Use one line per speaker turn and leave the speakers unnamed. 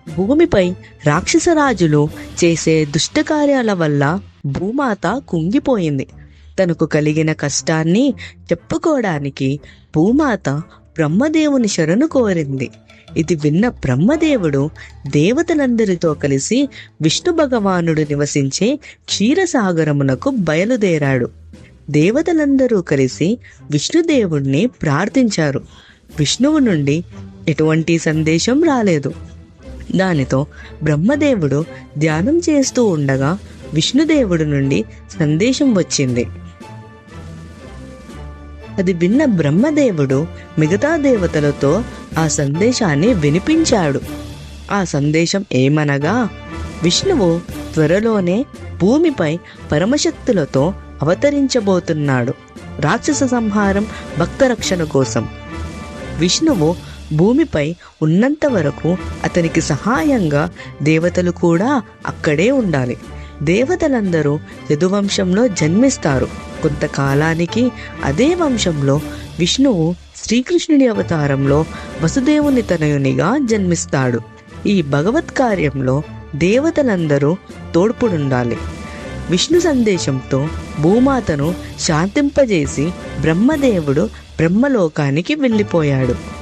భూమిపై రాక్షసరాజులు చేసే దుష్టకార్యాల వల్ల భూమాత కుంగిపోయింది. తనకు కలిగిన కష్టాన్ని చెప్పుకోవడానికి భూమాత బ్రహ్మదేవుని శరణు కోరింది. ఇది విన్న బ్రహ్మదేవుడు దేవతలందరితో కలిసి విష్ణు భగవానుడు నివసించే క్షీరసాగరమునకు బయలుదేరాడు. దేవతలందరూ కలిసి విష్ణుదేవుణ్ణి ప్రార్థించారు. విష్ణువు నుండి ఎటువంటి సందేశం రాలేదు. దానితో బ్రహ్మదేవుడు ధ్యానం చేస్తూ ఉండగా విష్ణుదేవుడి నుండి సందేశం వచ్చింది. అది విన్న బ్రహ్మదేవుడు మిగతా దేవతలతో ఆ సందేశాన్ని వినిపించాడు. ఆ సందేశం ఏమనగా, విష్ణువు త్వరలోనే భూమిపై పరమశక్తులతో అవతరించబోతున్నాడు రాక్షస సంహారం, భక్త రక్షణ కోసం. విష్ణువు భూమిపై ఉన్నంత వరకు అతనికి సహాయంగా దేవతలు కూడా అక్కడే ఉండాలి. దేవతలందరూ యదువంశంలో జన్మిస్తారు. కొంతకాలానికి అదే వంశంలో విష్ణువు శ్రీకృష్ణుని అవతారంలో వసుదేవుని తనయునిగా జన్మిస్తాడు. ఈ భగవత్ కార్యంలో దేవతలందరూ తోడ్పుడుండాలి. విష్ణు సందేశంతో భూమాతను శాంతింపజేసి బ్రహ్మదేవుడు బ్రహ్మలోకానికి వెళ్ళిపోయాడు.